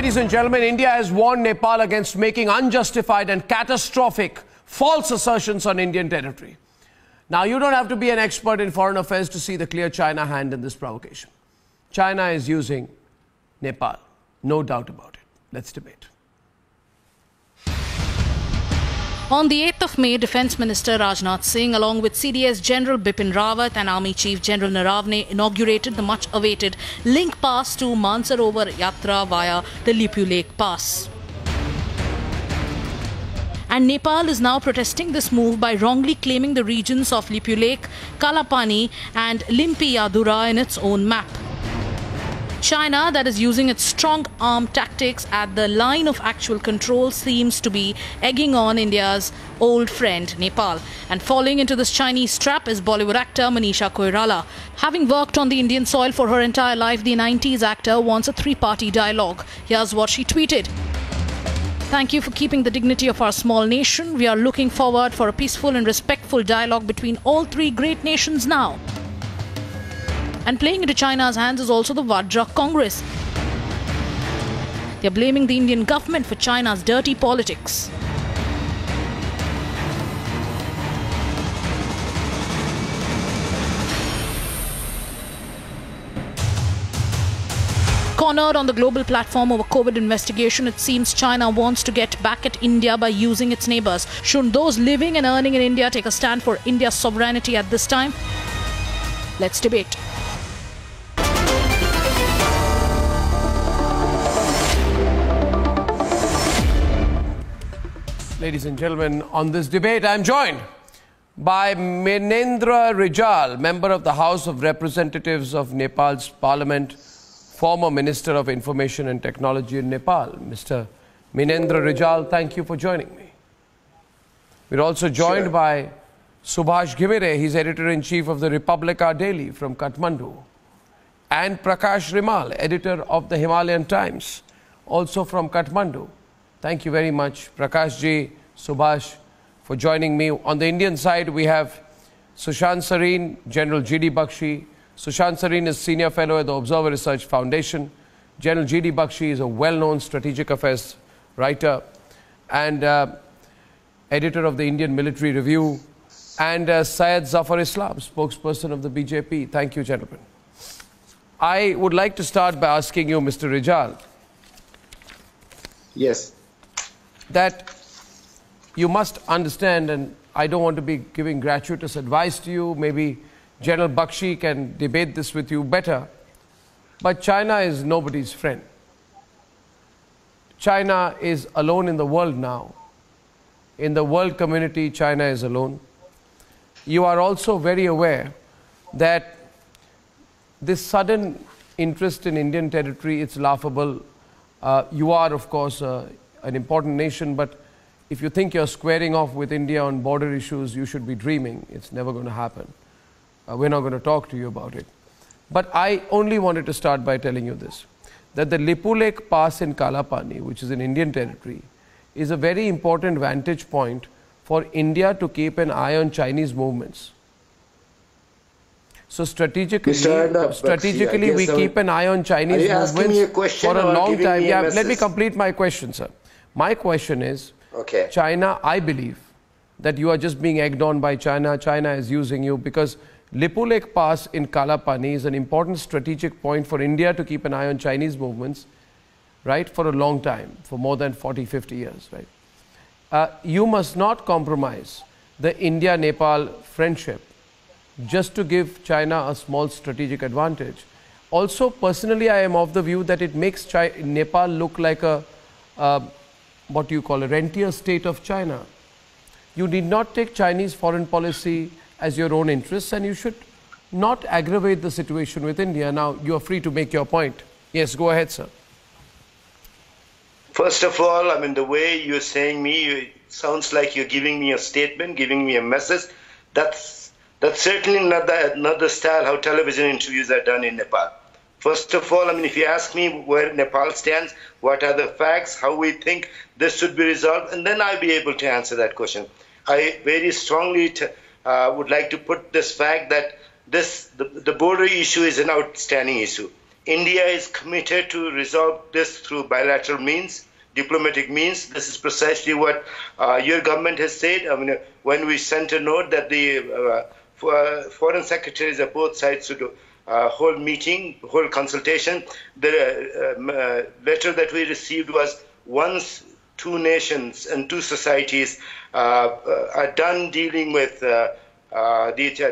Ladies and gentlemen, India has warned Nepal against making unjustified and catastrophic false assertions on Indian territory. Now, you don't have to be an expert in foreign affairs to see the clear China hand in this provocation. China is using Nepal, no doubt about it. Let's debate. On the 8th of May, Defence Minister Rajnath Singh, along with CDS General Bipin Rawat and Army Chief General Naravne, inaugurated the much-awaited link pass to Mansarovar Yatra via the Lipu Lake Pass. And Nepal is now protesting this move by wrongly claiming the regions of Lipu Lake, Kalapani and Limpi Yadura in its own map. China, that is using its strong arm tactics at the line of actual control, seems to be egging on India's old friend Nepal. And falling into this Chinese trap is Bollywood actor Manisha Koirala. Having worked on the Indian soil for her entire life, the 90s actor wants a three-party dialogue. Here's what she tweeted. Thank you for keeping the dignity of our small nation. We are looking forward for a peaceful and respectful dialogue between all three great nations now. And playing into China's hands is also the Vajra Congress. They are blaming the Indian government for China's dirty politics. Cornered on the global platform over COVID investigation, it seems China wants to get back at India by using its neighbours. Shouldn't those living and earning in India take a stand for India's sovereignty at this time? Let's debate. Ladies and gentlemen, on this debate, I am joined by Minendra Rijal, member of the House of Representatives of Nepal's Parliament, former Minister of Information and Technology in Nepal. Mr. Minendra Rijal, thank you for joining me. We're also joined by Subhash Ghimire, he's Editor-in-Chief of the Republica Daily from Kathmandu, and Prakash Rimal, Editor of the Himalayan Times, also from Kathmandu. Thank you very much, Prakash ji, Subhash, for joining me. On the Indian side, we have Sushant Sareen, General G.D. Bakshi. Sushant Sareen is Senior Fellow at the Observer Research Foundation. General G.D. Bakshi is a well-known strategic affairs writer and editor of the Indian Military Review, and Syed Zafar Islam, spokesperson of the BJP. Thank you, gentlemen. I would like to start by asking you, Mr. Rijal. Yes. That you must understand, and I don't want to be giving gratuitous advice to you, maybe General Bakshi can debate this with you better, but China is nobody's friend. China is alone in the world now. In the world community, China is alone. You are also very aware that this sudden interest in Indian territory, it's laughable. You are, of course, an important nation, but if you think you're squaring off with India on border issues, you should be dreaming. It's never going to happen. We're not going to talk to you about it. But I only wanted to start by telling you this, that the Lipu Lake Pass in Kalapani, which is in Indian territory, is a very important vantage point for India to keep an eye on Chinese movements. So strategically, we keep an eye on Chinese movements for a long time. Yeah, let me complete my question, sir. My question is, China, I believe that you are just being egged on by China. China is using you because Lipu Lake Pass in Kalapani is an important strategic point for India to keep an eye on Chinese movements, right, for a long time, for more than 40, 50 years, right? You must not compromise the India-Nepal friendship just to give China a small strategic advantage. Also, personally, I am of the view that it makes Nepal look like a, what you call a rentier state of China. You need not take Chinese foreign policy as your own interests, and you should not aggravate the situation with India. Now, you are free to make your point. Yes, go ahead, sir. First of all, I mean, the way you're saying me, it sounds like you're giving me a statement, giving me a message. That's certainly not the style how television interviews are done in Nepal. First of all, I mean, if you ask me where Nepal stands, what are the facts, how we think this should be resolved, and then I'll be able to answer that question. I very strongly would like to put this fact that the border issue is an outstanding issue. India is committed to resolve this through bilateral means, diplomatic means. This is precisely what your government has said. I mean, when we sent a note that the foreign secretaries of both sides should hold meeting, hold consultation, the letter that we received was once two nations and two societies are done dealing with the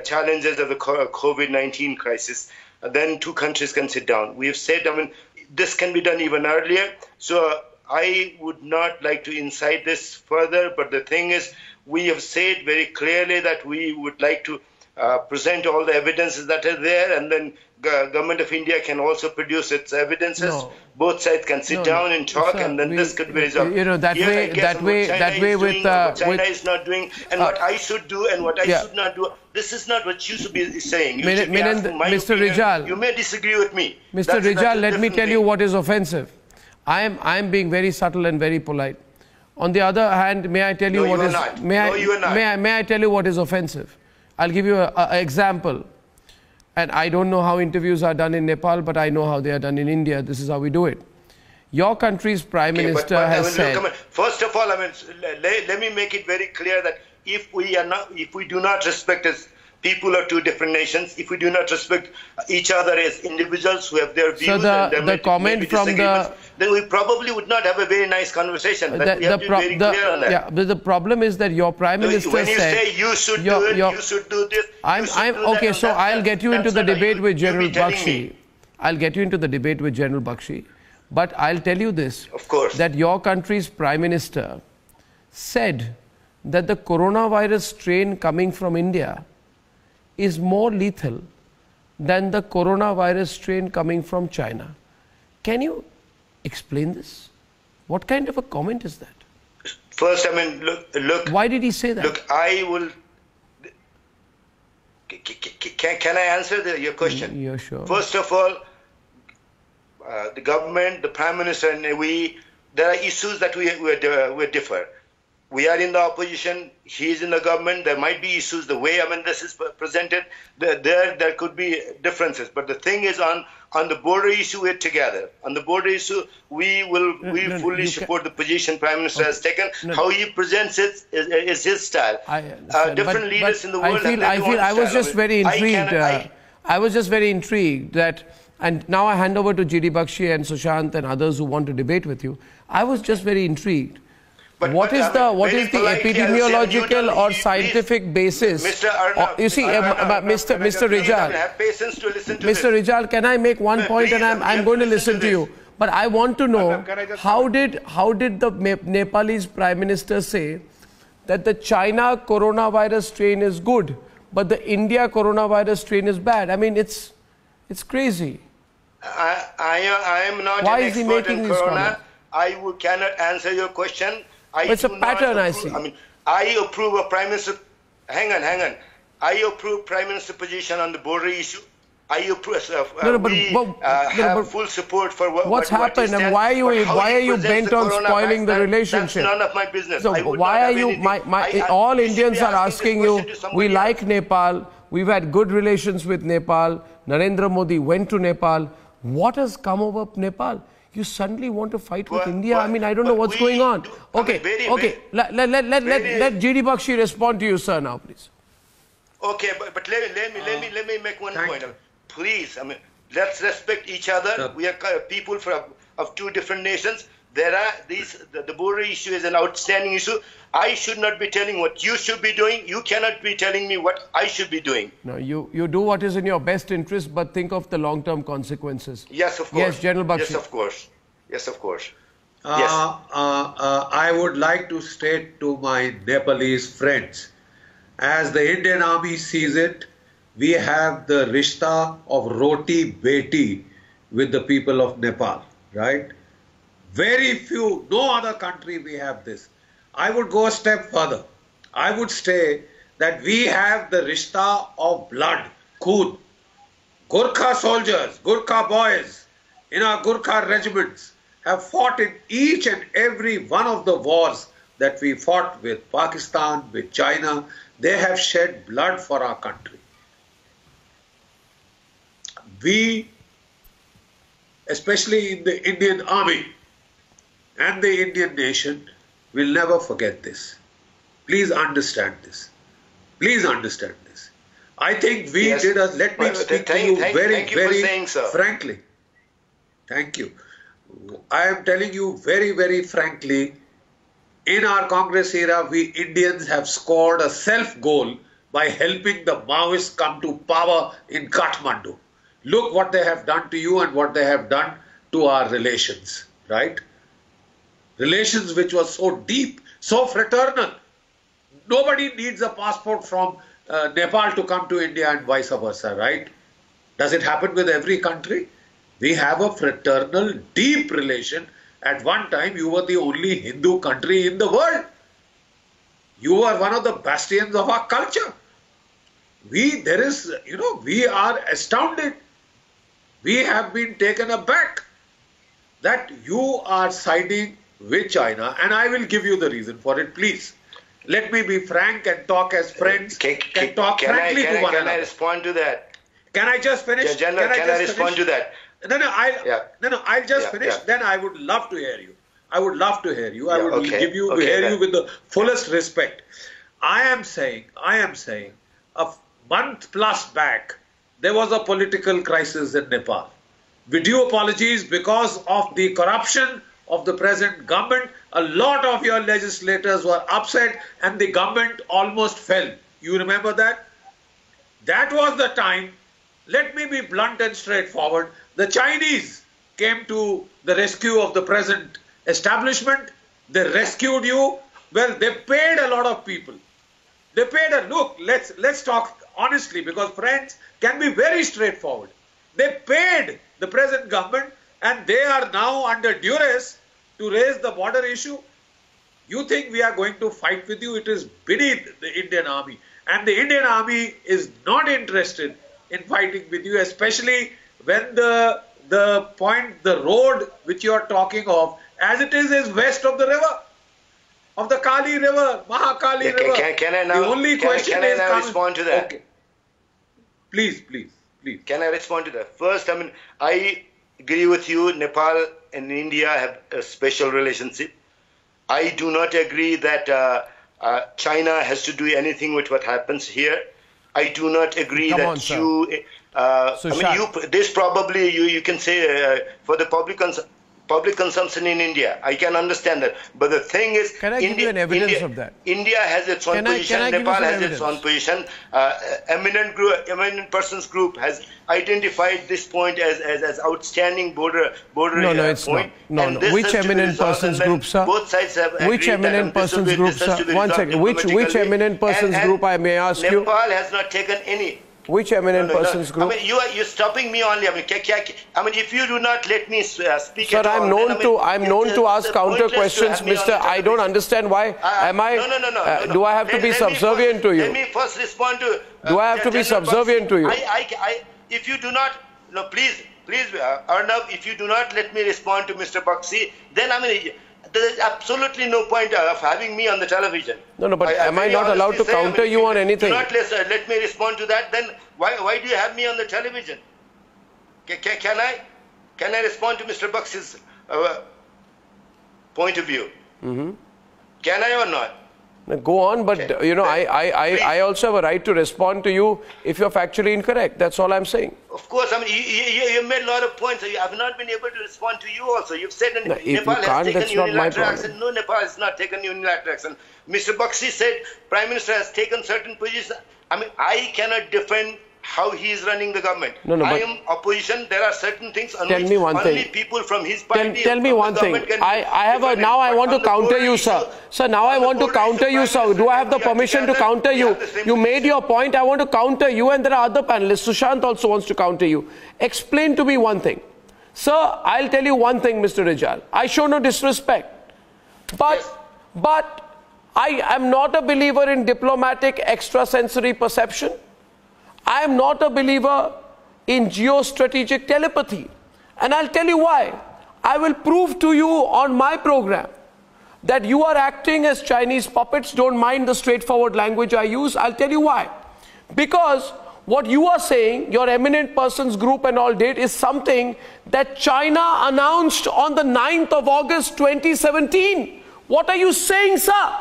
challenges of the COVID-19 crisis, then two countries can sit down. We have said, I mean, this can be done even earlier. So I would not like to incite this further, but the thing is, we have said very clearly that we would like to present all the evidences that are there, and then government of India can also produce its evidences. No. Both sides can sit down and talk, sir, and then this could be resolved. You know, that way with China is not doing, and what I should do and what I should not do. This is not what you should be saying. You should be asking my Mr. opinion. Rijal, you may disagree with me. Mr. Rijal, let me tell you what is offensive. I am being very subtle and very polite. On the other hand, may I tell you what is may I tell you what is offensive? I'll give you an example. And I don't know how interviews are done in Nepal, but I know how they are done in India. This is how we do it. Your country's Prime Minister has said... First of all, let me make it very clear that if we do not respect as people of two different nations, if we do not respect each other as individuals who have their views, so the comment from the... then we probably would not have a very nice conversation. We have to be very clear on that. Yeah, but the problem is that your Prime Minister when you said... say you should do it, you should do this, okay, so I'll get you into the debate with General Bakshi. I'll get you into the debate with General Bakshi. But I'll tell you this, of course, that your country's Prime Minister said that the coronavirus strain coming from India is more lethal than the coronavirus strain coming from China. Can you explain this? What kind of a comment is that? First, look. Why did he say that? Look, I will... Can I answer your question? Yeah, sure. First of all, the government, the Prime Minister, and there are issues that we differ. We are in the opposition, he is in the government, there might be issues, the way this is presented, there could be differences. But the thing is, on the border issue, we're together. On the border issue, we fully support the position Prime Minister has taken. How he presents it is his style. Different leaders in the world have their own style. I was just very intrigued. I was just very intrigued that, and now I hand over to GD Bakshi and Sushant and others who want to debate with you. I was just very intrigued. What is the epidemiological or scientific basis? Mr. Arnab, you see, Mr. Rijal, have patience to listen to Mr. Rijal, can I make one point, and I'm going to listen to you. But I want to know, how did the Nepalese Prime Minister say that the China coronavirus strain is good, but the India coronavirus strain is bad? I mean, it's crazy. I am not Why an is he expert making in this corona. comment? I cannot answer your question. It's a pattern, I see. I approve of Prime Minister. Hang on. I approve Prime Minister position on the border issue. I approve. Have full support for what's happened, and why are you bent on spoiling the relationship? That's none of my business. So why are you? All Indians are asking you. We like Nepal. We've had good relations with Nepal. Narendra Modi went to Nepal. What has come over Nepal? You suddenly want to fight with India? I mean, I don't know what's going on. Okay. Let GD Bakshi respond to you, sir, now, please. Okay, but let me make one point. Please, let's respect each other. We are people of two different nations. There are the border issue is an outstanding issue. I should not be telling what you should be doing. You cannot be telling me what I should be doing. No, you do what is in your best interest, but think of the long-term consequences. Yes, of course. Yes, General Bakshi. Yes, of course. I would like to state to my Nepalese friends, as the Indian Army sees it, we have the rishta of roti beti with the people of Nepal, right? Very few, no other country we have this. I would go a step further. I would say that we have the rishta of blood, khoon. Gurkha soldiers, Gurkha boys in our Gurkha regiments have fought in each and every one of the wars that we fought with Pakistan, with China. They have shed blood for our country. We especially in the Indian army and the Indian nation, will never forget this. Please understand this. Please understand this. I think we did a, let me speak to you very frankly. Thank you. I am telling you very frankly, in our Congress era, we Indians have scored a self-goal by helping the Maoists come to power in Kathmandu. Look what they have done to you and what they have done to our relations, right? Relations which was so deep, so fraternal. Nobody needs a passport from Nepal to come to India and vice versa, right? Does it happen with every country? We have a fraternal, deep relation. At one time, you were the only Hindu country in the world. You are one of the bastions of our culture. We are astounded. We have been taken aback that you are siding with China, and I will give you the reason for it, please. Let me be frank and talk as friends. Can I respond to that? Can I just finish? General, can I respond to that? I'll just finish. Then I would love to hear you. I would love to hear you. I would hear you with the fullest respect. I am saying, a month plus back, there was a political crisis in Nepal. With due apologies, because of the corruption of the present government, a lot of your legislators were upset and the government almost fell. You remember that? That was the time. Let me be blunt and straightforward. The Chinese came to the rescue of the present establishment. They rescued you. Well, they paid a lot of people. They paid look, let's talk honestly, because friends can be very straightforward. They paid the present government and they are now under duress to raise the border issue. You think we are going to fight with you? It is beneath the Indian army. And the Indian army is not interested in fighting with you, especially when the road which you are talking of, as it is west of the river, of the Kali river, Mahakali river. Can I now, the only question can I now respond to that? Okay. Please. Can I respond to that? First, I agree with you. Nepal and India have a special relationship. I do not agree that China has to do anything with what happens here. I do not agree this probably you can say for the public consumption in India. I can understand that. But the thing is, can I give you an evidence of that? India has its own position. Nepal has its own position. Eminent Persons Group has identified this point as outstanding border it's point. Not. No. Which Eminent Persons Group, sir? Both sides have agreed. Which Eminent Persons Group, sir? One second. Which Eminent Persons Group, I may ask you? Nepal has not taken any. Which Eminent Persons Group? You're stopping me only. If you do not let me speak Sir, at all, I'm known to ask counter questions, Mister. I don't understand why. Do I have to be subservient to you? Let me first respond to. Do I have to be subservient to you? If you do not, please, Arnav, if you do not let me respond to Mr. Bakshi, then there is absolutely no point of having me on the television. No, but am I not allowed to counter you on anything? Do not let me respond to that, then why do you have me on the television? Can I respond to Mr. Bakshi's point of view? Can I or not? Go on, but I also have a right to respond to you if you're factually incorrect. That's all I'm saying. Of course, you made a lot of points. I have not been able to respond to you also. You've said Nepal has taken unilateral action. No, Nepal has not taken unilateral action. Mr. Bakshi said Prime Minister has taken certain positions. I cannot defend how he is running the government. I am opposition. There are certain things on which only people from his party. Tell me one thing. Now I want to counter you, sir. Sir, now I want to counter you, sir. Do I have the permission to counter you? You made your point. I want to counter you, and there are other panelists. Sushant also wants to counter you. Explain to me one thing. Sir, I'll tell you one thing, Mr. Rijal. I show no disrespect. But I am not a believer in diplomatic extrasensory perception. I am not a believer in geostrategic telepathy. And I'll tell you why. I will prove to you on my program that you are acting as Chinese puppets. Don't mind the straightforward language I use. I'll tell you why. Because What you are saying, your eminent persons group and all did, is something that China announced on the 9th of August 2017. What are you saying, sir?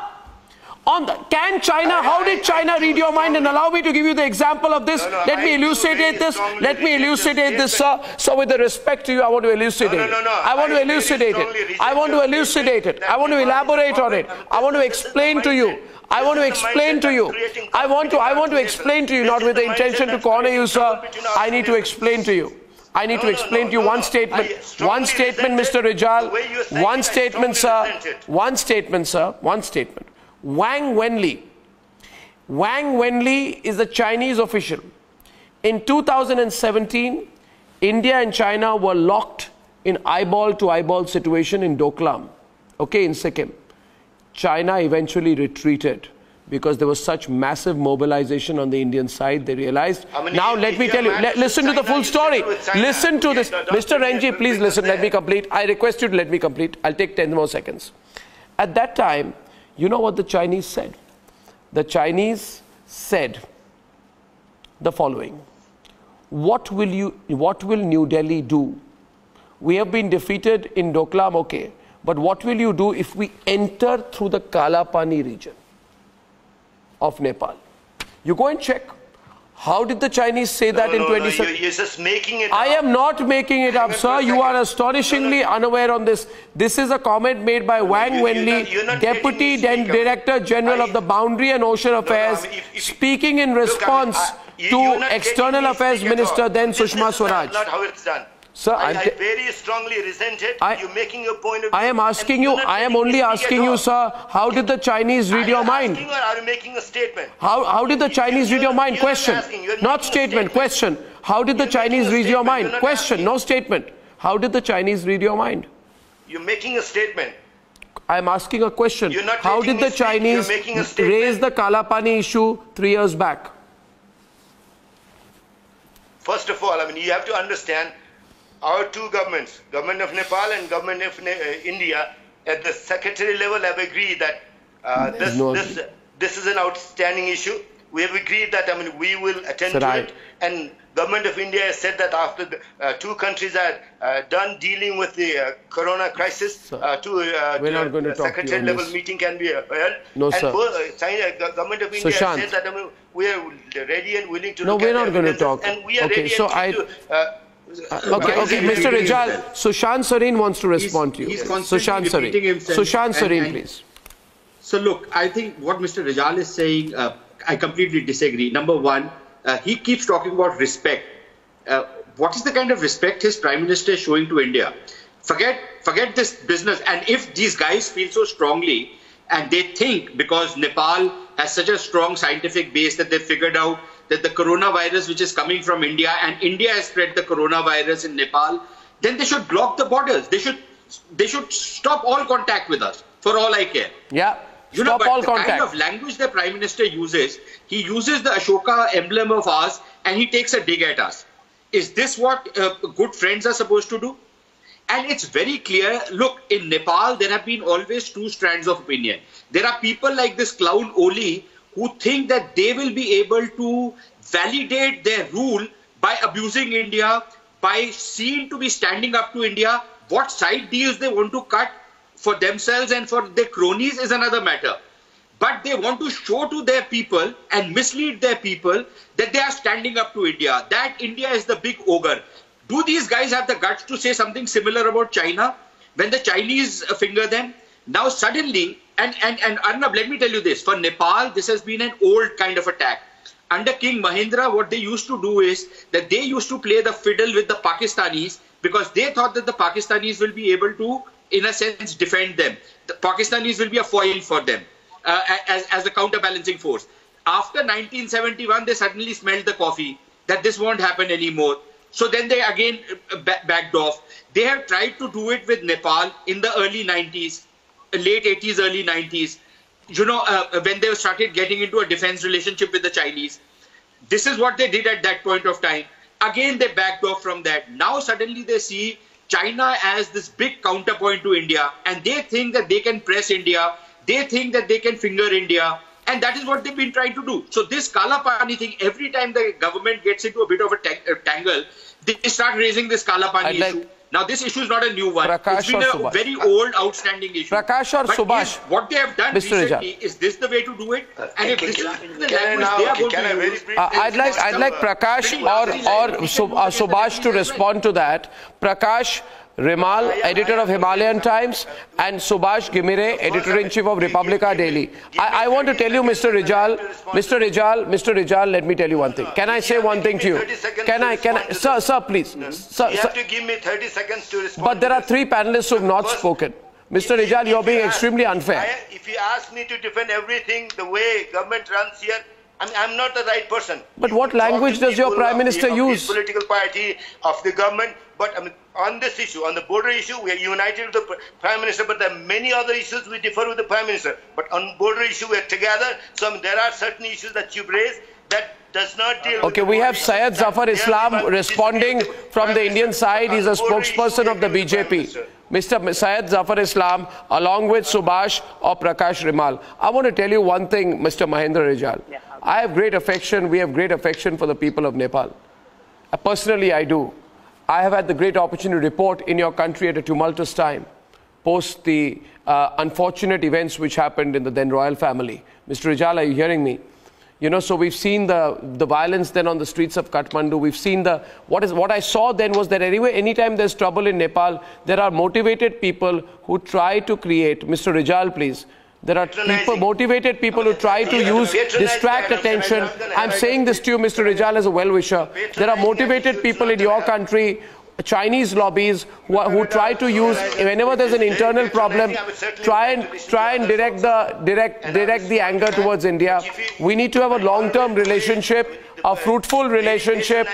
Can China, how did China read your mind? And allow me to give you the example of this. Let me elucidate this. Let me elucidate this, sir. So with the respect to you, I want to elucidate it. I want to elucidate it. I want to elucidate it. I want to elaborate on it. I want to explain to you. I want to explain to you. I want to explain to you, not with the intention to corner you, sir. I need to explain to you. I need to explain to you one statement. One statement, Mr. Rijal. One statement, sir. One statement, sir. One statement. Wang Wenli. Wang Wenli is a Chinese official. In 2017, India and China were locked in eyeball-to-eyeball situation in Doklam, okay, in Sikkim. China eventually retreated because there was such massive mobilization on the Indian side. They realized. Now let me tell you, listen to the full story. Listen to this. Mr. Renji, please listen, let me complete. I request you to let me complete. I'll take 10 more seconds. At that time, you know what the Chinese said? The Chinese said the following. What will New Delhi do? We have been defeated in Doklam, okay. But what will you do if we enter through the Kalapani region of Nepal? You go and check. How did the Chinese say that in 2017? You're just making it up. I am not making it up, sir. You are astonishingly unaware on this. This is a comment made by Wang Wenli, Deputy Director General of the Boundary and Ocean Affairs, speaking in response to External Affairs Minister, then Sushma Swaraj. That's not how it's done. Sir, I very strongly resent it. You're making a point of view. I am asking you, I am only asking you, sir, how did the Chinese read your mind? Are you making a statement? How did the Chinese read your mind? Question. Not statement, question. How did the Chinese read your mind? Question, no statement. How did the Chinese read your mind? You're making a statement. I am asking a question. How did the Chinese raise the Kalapani issue 3 years back? First of all, you have to understand, our two governments, government of Nepal and government of India, at the secretary level have agreed that this is an outstanding issue. We have agreed that we will attend to it, and government of India has said that after the two countries are done dealing with the corona crisis, secretary level meeting can be held. No, and sir. Government of India has said that we are ready and willing to. No, we're not going to talk. And we are ready Okay, Mr. Rijal, Sushant Sareen wants to respond to you. Sushant Sareen, please. So look, I think what Mr. Rijal is saying, I completely disagree. Number one, he keeps talking about respect. What is the kind of respect his Prime Minister is showing to India? Forget this business. And if these guys feel so strongly and they think because Nepal has such a strong scientific base that they figured out that the coronavirus which is coming from India and India has spread the coronavirus in Nepal, then they should block the borders. They should stop all contact with us, for all I care. Yeah, stop all contact. The kind of language the Prime Minister uses, he uses the Ashoka emblem of ours and he takes a dig at us. Is this what good friends are supposed to do? And it's very clear, look, in Nepal, there have been always two strands of opinion. There are people like this clown Oli who think that they will be able to validate their rule by abusing India, by seeming to be standing up to India. What side deals they want to cut for themselves and for their cronies is another matter. But they want to show to their people and mislead their people that they are standing up to India, that India is the big ogre. Do these guys have the guts to say something similar about China when the Chinese finger them? Now suddenly, and Arnab, let me tell you this, for Nepal, this has been an old kind of attack. Under King Mahendra, what they used to do is that they used to play the fiddle with the Pakistanis because they thought that the Pakistanis will be able to, in a sense, defend them. The Pakistanis will be a foil for them as a counterbalancing force. After 1971, they suddenly smelled the coffee that this won't happen anymore. So then they again backed off. They have tried to do it with Nepal in the early 90s, late 80s, early 90s. You know, when they started getting into a defense relationship with the Chinese. This is what they did at that point of time. Again, they backed off from that. Now suddenly they see China as this big counterpoint to India, and they think that they can press India. They think that they can finger India. And that is what they've been trying to do. So this Kala Pani thing, every time the government gets into a bit of a tangle, they start raising this Kala Pani issue. Now this issue is not a new one. It's been a very old, outstanding issue. Prakash or Subhash? What they have done recently, is this the way to do it? And if this is the language they are going to use... I'd like Prakash or Subhash to respond to that. Prakash Rimal, editor of Himalayan Times, and Subhash Gimire, editor-in-chief of Republica Daily. I want to tell you, Mr. Rijal, let me tell you one thing. Can I say one thing to you? Sir, please. Sir, you have to give me 30 seconds to respond. But there are three panelists who have not spoken. Mr. Rijal, you're being extremely unfair. If you ask me to defend everything the way government runs here, I'm not the right person. But what language does your Prime Minister use? The political party of the government. But on this issue, on the border issue, we are united with the Prime Minister. But there are many other issues we differ with the Prime Minister. But on border issue, we are together. So there are certain issues that you've raised that does not deal with... Okay, we have Syed Zafar Islam responding from the Indian side. He's a spokesperson of the BJP. Mr. Syed Zafar Islam, along with Subhash or Prakash Rimal. I want to tell you one thing, Mr. Minendra Rijal. I have great affection, we have great affection for the people of Nepal. Personally, I do. I have had the great opportunity to report in your country at a tumultuous time, post the unfortunate events which happened in the then royal family. Mr. Rijal, are you hearing me? You know, so we've seen the violence then on the streets of Kathmandu. We've seen what I saw then was that anyway, anytime there's trouble in Nepal, there are motivated people who try to create, Mr. Rijal, please, there are motivated people who try to distract attention. I'm saying this to you, Mr. Rijal, as a well-wisher. There are motivated people in your country, Chinese lobbies, who try to use, whenever there's an internal problem, try and direct the anger towards India. We need to have a long-term relationship, a fruitful relationship,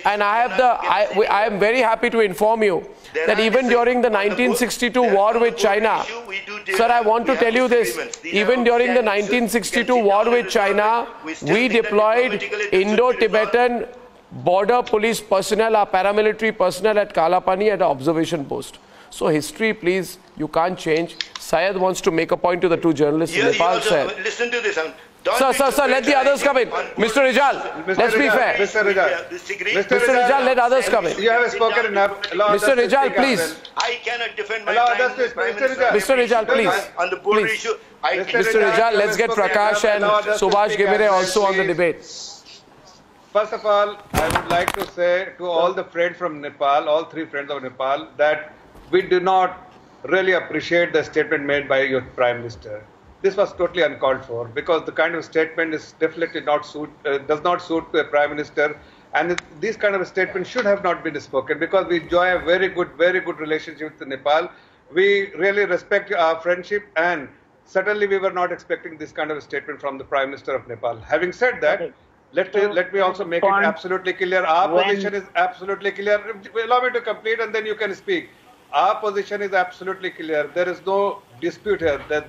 and I am very happy to inform you that even during the 1962 war with China, sir, I want to tell you this, even during the 1962 war with China, we deployed Indo-Tibetan border police personnel, our paramilitary personnel at Kalapani at an observation post. So history, please, you can't change. Syed wants to make a point to the two journalists in Nepal. Listen to this. Sir, let the others come in. Mr. Rijal, let's be fair. Mr. Rijal, let others come in. You have spoken enough. Mr. Rijal, please. I cannot defend my Mr. Rijal, please. On the border issue, Mr. Rijal, let's get Prakash and Subhash Gimire also on the debate. First of all, I would like to say to all the friends from Nepal, all three friends of Nepal, that we do not really appreciate the statement made by your Prime Minister. This was totally uncalled for, because the kind of statement is definitely does not suit the Prime Minister, and this kind of a statement should have not been spoken, because we enjoy a very good relationship with Nepal. We really respect our friendship, and certainly we were not expecting this kind of a statement from the Prime Minister of Nepal. Having said that, let me also make it absolutely clear. Our position is absolutely clear. Allow me to complete and then you can speak. Our position is absolutely clear. There is no dispute here that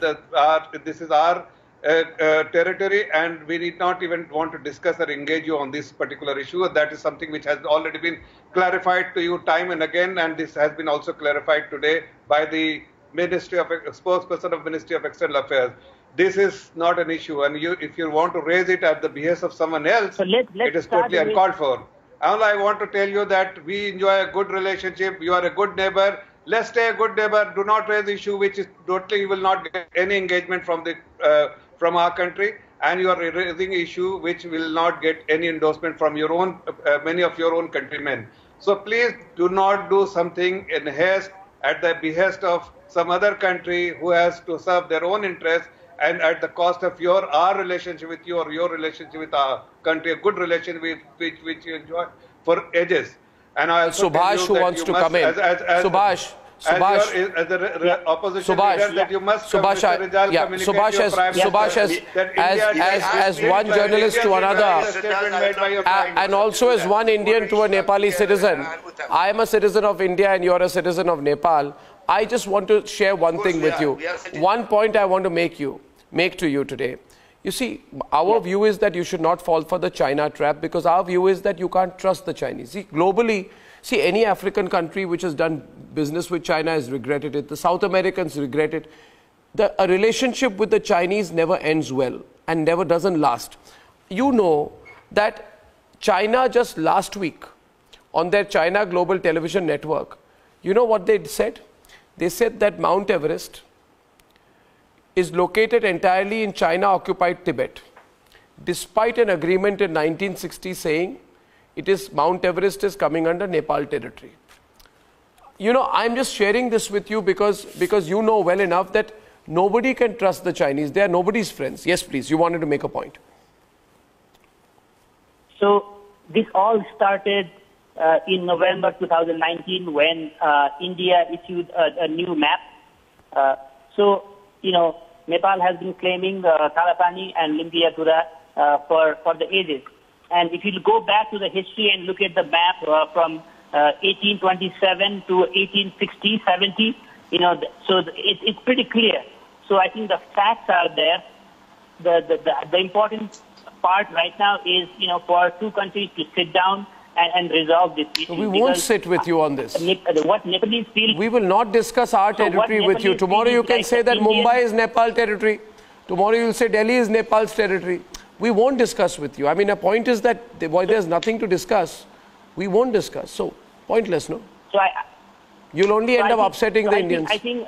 this is our territory, and we need not even want to discuss or engage you on this particular issue. That is something which has already been clarified to you time and again, and this has been also clarified today by the spokesperson of Ministry of External Affairs. This is not an issue, and if you want to raise it at the behest of someone else, it is totally uncalled for. All I want to tell you that we enjoy a good relationship. You are a good neighbor. Let's stay a good neighbor. Do not raise issue which is totally, you will not get any engagement from our country, and you are raising issue which will not get any endorsement from your own many of your own countrymen. So please do not do something in haste at the behest of some other country who has to serve their own interests, and at the cost of our relationship with you or your relationship with our country, a good relationship which you enjoy for ages. And I also Subhash, who wants to come in. Subhash. As the opposition leader, that you must as one journalist to another, and also as one Indian to a Nepali citizen. I am a citizen of India and you are a citizen of Nepal. I just want to share one thing with you. One point I want to make to you today. You see, our view is that you should not fall for the China trap, because our view is that you can't trust the Chinese. See, globally, any African country which has done business with China has regretted it. The South Americans regret it. A relationship with the Chinese never ends well. and never doesn't last. You know that China just last week on their China Global Television Network, you know what they said? They said that Mount Everest is located entirely in China-occupied Tibet, despite an agreement in 1960 saying Mount Everest is coming under Nepal territory. You know, I'm just sharing this with you because you know well enough that nobody can trust the Chinese. They are nobody's friends. Yes, please, you wanted to make a point. So this all started in November 2019 when India issued a new map. So, you know, Nepal has been claiming Kalapani and Limpiyatura for the ages. And if you go back to the history and look at the map from 1827 to 1860, 70, you know, so it's pretty clear. So I think the facts are there. The important part right now is, you know, for two countries to sit down and resolve this issue. We won't sit with you on this. What Nepalese feel... We will not discuss our territory with you. Tomorrow you can say that Mumbai is Nepal territory. Tomorrow you'll say Delhi is Nepal's territory. We won't discuss with you. I mean, the point is that there's nothing to discuss. We won't discuss. So, pointless, no? So you'll only end up upsetting the Indians. I think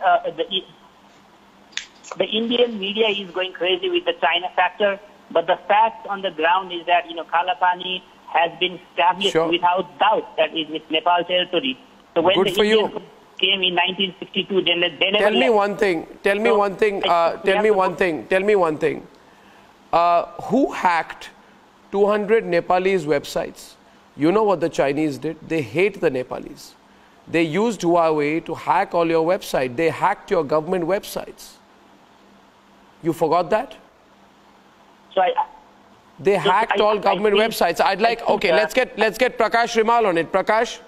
the Indian media is going crazy with the China factor, but the fact on the ground is that, you know, Kalapani has been established without doubt that it's Nepal territory. So when the Indians came in 1962, they never Tell me one thing. Who hacked 200 Nepalese websites? You know what the Chinese did? They hate the Nepalese. They used Huawei to hack all your websites. They hacked your government websites. You forgot that? They hacked all government websites. I'd like, okay, let's get Prakash Rimal on it. Prakash,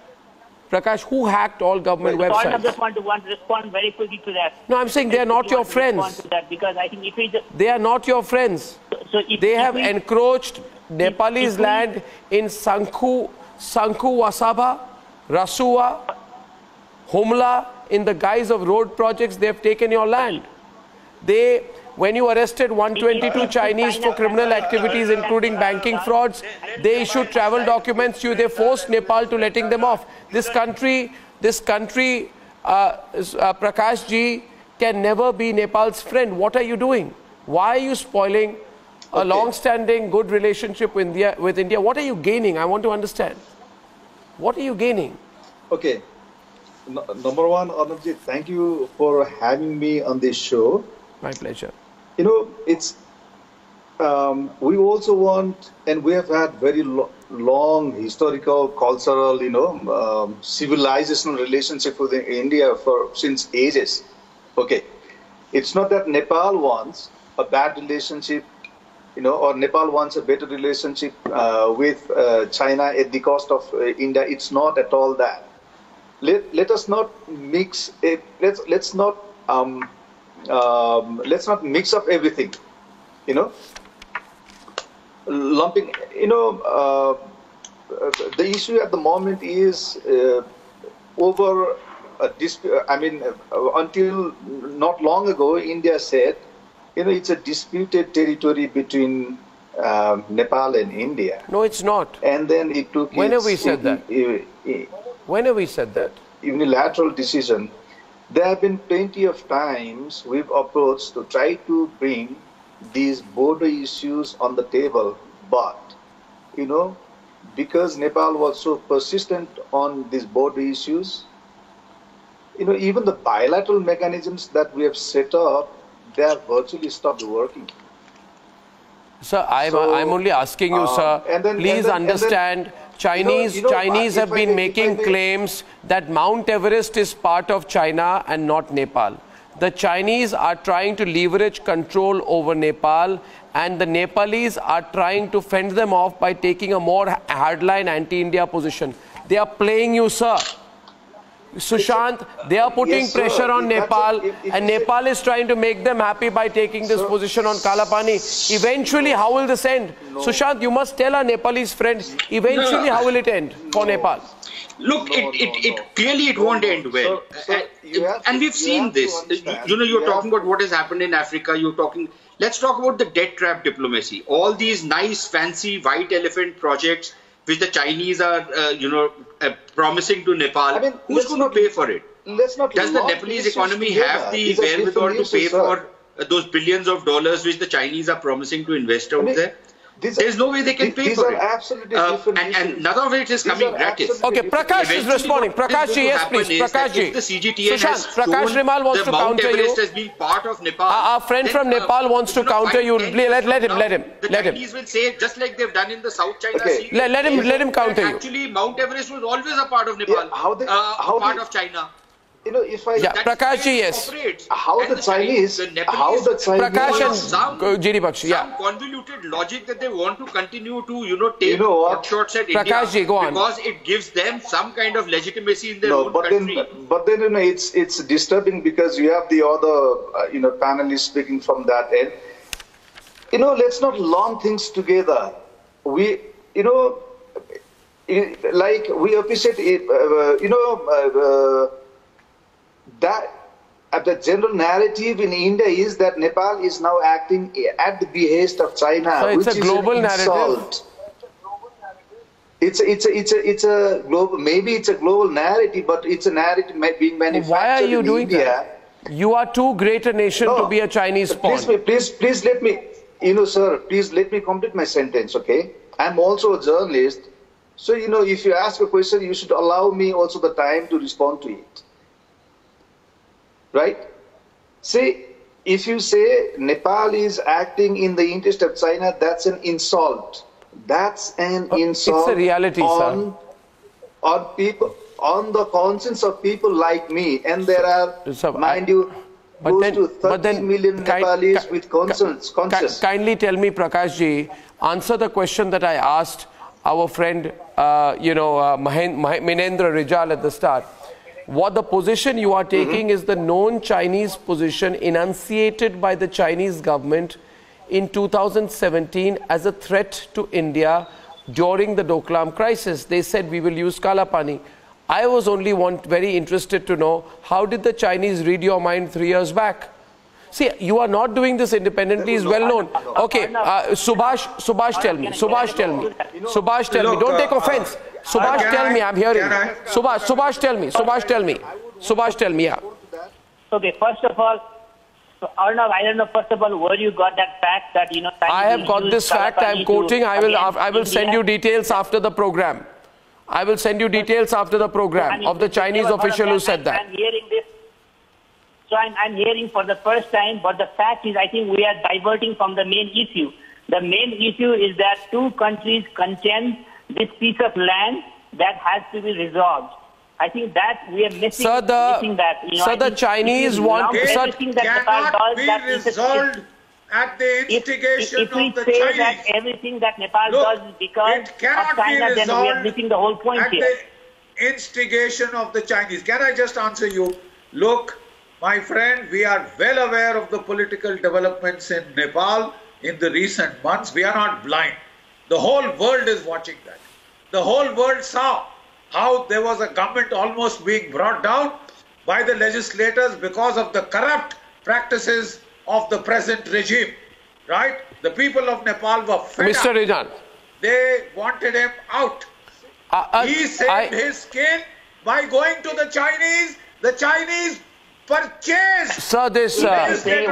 who hacked all government websites? I just want to respond very quickly to that. No, I'm saying they are not your friends. Because I think if we just, they are not your friends. They have encroached Nepalese land in Sangku Wasaba, Rasua, Humla. In the guise of road projects, they have taken your land. When you arrested 122 Chinese for criminal activities, including banking frauds, they issued travel documents to you. They forced Nepal to letting them off. This country, Prakash ji, can never be Nepal's friend. What are you doing? Why are you spoiling a long-standing good relationship with India? What are you gaining? I want to understand. What are you gaining? Okay. Number one, Arnabji, thank you for having me on this show. My pleasure. You know, it's we also want, and we have had very long historical, cultural, you know, civilizational relationship with India since ages. Okay, it's not that Nepal wants a bad relationship, you know, or Nepal wants a better relationship with China at the cost of India. It's not at all that. Let us not mix it. Let's not mix up everything, you know, lumping, you know, the issue at the moment is over a dispute. I mean, until not long ago, India said, you know, it's a disputed territory between Nepal and India. No, it's not. And then it took... When have we said that? When have we said that? Unilateral decision. There have been plenty of times we've approached to try to bring these border issues on the table, but, you know, because Nepal was so persistent on these border issues, you know, even the bilateral mechanisms that we have set up, they have virtually stopped working. Sir, I'm only asking you, sir, please understand, Chinese have been making claims that Mount Everest is part of China and not Nepal. The Chinese are trying to leverage control over Nepal, and the Nepalese are trying to fend them off by taking a more hardline anti-India position. They are playing you, sir. Sushant, they are putting pressure on Nepal, and Nepal is trying to make them happy by taking this position on Kalapani. Eventually, how will this end? Sushant, you must tell our Nepalese friend, eventually how will it end for Nepal? Look, clearly it won't end well. And we've seen this. You know, you're talking about what has happened in Africa. You're talking Let's talk about the debt trap diplomacy. All these nice, fancy white elephant projects which the Chinese are, promising to Nepal. I mean, who's going to pay for it? Does the Nepalese economy have the wherewithal to pay for those billions of dollars which the Chinese are promising to invest out there? There's no way they can pay for it. Absolutely different and none of it is coming gratis. Okay, Prakash is responding. Prakash ji, yes, please. Prakash ji. The CGTN Sushant, Prakash Rimal wants to counter you. Everest has been part of Nepal. Our friend from Nepal wants to counter you. Let him. The Chinese will say, just like they've done in the South China Sea. Let him counter you. Actually, Mount Everest was always a part of Nepal. Part of China. Prakash ji, yes. How the Chinese Prakash and GD Bakshi, some convoluted logic that they want to continue to, take shots at Prakash India ji, go on. Because it gives them some kind of legitimacy in their own country. But then, it's disturbing because you have the other, panelists speaking from that end. Let's not lump things together. We, like we appreciate it, that the general narrative in India is that Nepal is now acting at the behest of China, so which is a global narrative. It's a global. Maybe it's a global narrative, but it's a narrative being manufactured. Why are you in doing India. that? You are too great a nation to be a Chinese pawn. Please let me, sir. Please let me complete my sentence, okay? I'm also a journalist, so if you ask a question, you should allow me also the time to respond to it. Right? See, if you say Nepal is acting in the interest of China, that's an insult. That's an insult. It's a reality, on people, on the conscience of people like me. And there are, mind you, close to 30 million Nepalis with conscience. Kindly tell me, Prakash ji, answer the question that I asked our friend, Minendra Rijal at the start. What the position you are taking is the known Chinese position enunciated by the Chinese government in 2017 as a threat to India during the Doklam crisis. They said we will use Kala Pani. I was only very interested to know, how did the Chinese read your mind 3 years back? See, you are not doing this independently, is well known. Okay, Subhash, tell me. Subhash, tell me. Subhash, tell me. Don't take offense. Subhash, tell me. I'm hearing. Subhash, tell me. Subhash, tell me. Subhash, tell me. Yeah. Okay, first of all, so Arnav, I don't know, first of all, where you got that fact that, I have got this fact. I'm quoting. I will send you details after the program. I will send you details after the program of the Chinese official who said that. I'm hearing this. So I'm hearing for the first time, but the fact is, I think we are diverting from the main issue. The main issue is that two countries contend this piece of land that has to be resolved. I think that we are missing, missing that. The Chinese want... It cannot be resolved at the instigation of the Chinese. If we say that everything that Nepal does is because of China, then we are missing the whole point here. At the instigation of the Chinese. Can I just answer you? Look, my friend, we are well aware of the political developments in Nepal in the recent months. We are not blind. The whole world is watching that. The whole world saw how there was a government almost being brought down by the legislators because of the corrupt practices of the present regime. Right? The people of Nepal were fed Mr. up. Rijal. They wanted him out. He saved his skin by going to the Chinese. The Chinese purchased. Sir, this, I'm just saying,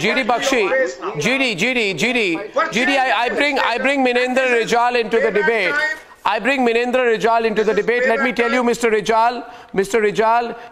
GD Bakshi, GD, I bring Minendra Rijal into the debate. I bring Minendra Rijal into the debate. Let me tell you, Mr. Rijal,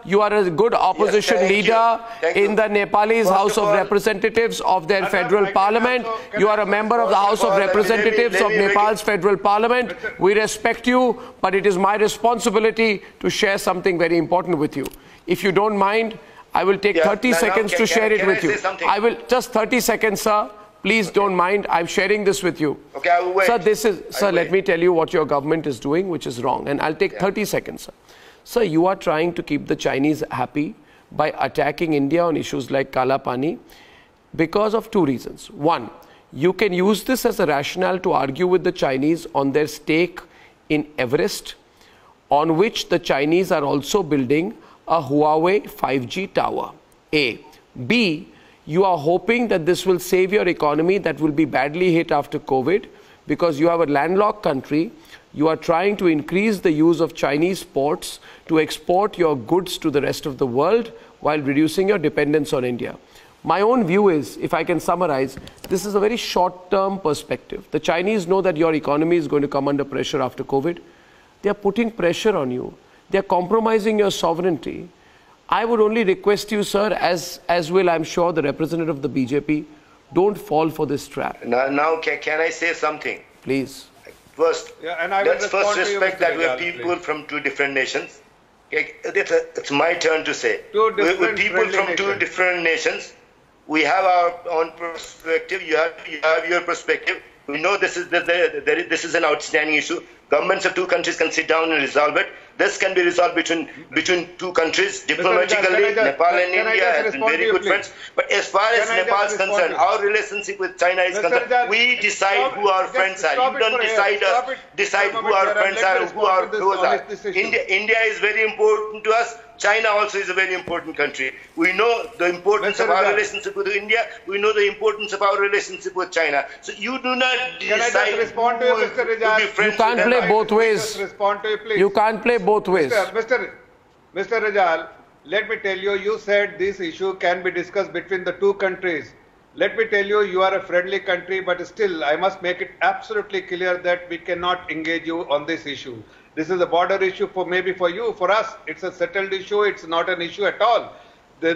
you are a good opposition leader in the Nepalese House of Representatives of their federal parliament. You are a member of the House of Representatives of Nepal's federal parliament. We respect you, but it is my responsibility to share something very important with you. If you don't mind, I will take 30 seconds to share it with you. I will just 30 seconds, sir. Please don't mind. I'm sharing this with you. Okay, I will wait. Sir, let me tell you what your government is doing, which is wrong. And I'll take 30 seconds, sir. Sir, you are trying to keep the Chinese happy by attacking India on issues like Kala Pani because of two reasons. One, you can use this as a rationale to argue with the Chinese on their stake in Everest, on which the Chinese are also building a Huawei 5G tower. A. B. You are hoping that this will save your economy that will be badly hit after COVID, because you have a landlocked country. You are trying to increase the use of Chinese ports to export your goods to the rest of the world while reducing your dependence on India. My own view is, if I can summarize, this is a very short-term perspective. The Chinese know that your economy is going to come under pressure after COVID. They are putting pressure on you. They are compromising your sovereignty. I would only request you, sir, as will, I'm sure, the representative of the BJP, don't fall for this trap. Now can I say something? Please. First, let's first respect that we are Rijal, people from two different nations. It's my turn to say. We're people from two different nations. We have our own perspective. You have your perspective. We know this is an outstanding issue. Governments of two countries can sit down and resolve it. This can be resolved between two countries diplomatically. Nepal and India have been very good friends. But as far as Nepal is concerned, our relationship with China is concerned, we decide who our friends are. You don't decide who our friends are and who our foes are. India is very important to us. China also is a very important country. We know the importance of our relationship with India. We know the importance of our relationship with China. So you do not decide who to be friends. You can't play both ways. You can't play both ways. Mr. Rijal, let me tell you, you said this issue can be discussed between the two countries. Let me tell you, you are a friendly country, but still I must make it absolutely clear that we cannot engage you on this issue. This is a border issue maybe for you. For us, it's a settled issue. It's not an issue at all.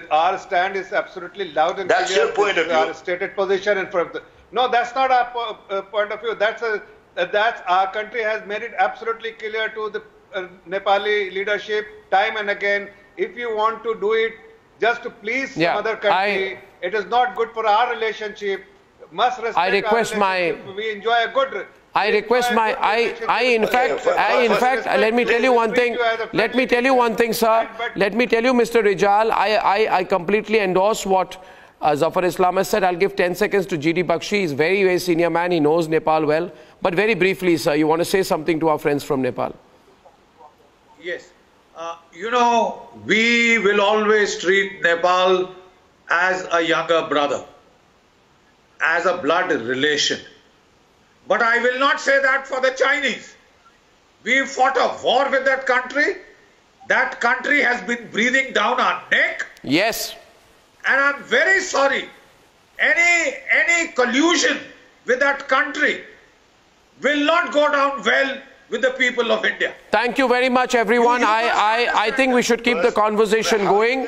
Our stand is absolutely loud and clear. That's your point of view. Our stated position in front of the... No, that's not our point of view. That's our country has made it absolutely clear to the Nepali leadership time and again. If you want to do it just to please some other country, it is not good for our relationship. Must respect our relationship. We enjoy a good... in fact, let me tell you one thing. Let me tell you one thing, sir. Let me tell you, Mr. Rijal, I completely endorse what Zafar Islam has said. I'll give 10 seconds to GD Bakshi. He's a very, very senior man. He knows Nepal well. But very briefly, sir, you want to say something to our friends from Nepal? Yes. You know, we will always treat Nepal as a younger brother, as a blood relation. But I will not say that for the Chinese. We fought a war with that country. That country has been breathing down our neck. Yes. And I'm very sorry. Any collusion with that country will not go down well with the people of India. Thank you very much, everyone. I think we should keep the conversation going.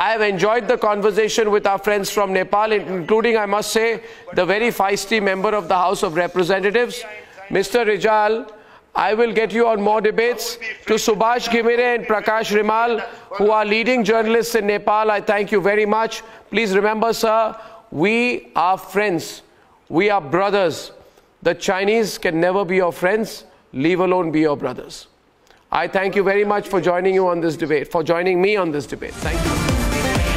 I have enjoyed the conversation with our friends from Nepal, including, I must say, the very feisty member of the House of Representatives. Mr. Rijal, I will get you on more debates. To Subhash Ghimire and Prakash Rimal, who are leading journalists in Nepal, I thank you very much. Please remember, sir, we are friends. We are brothers. The Chinese can never be your friends, leave alone be your brothers. I thank you very much for joining me on this debate. Thank you.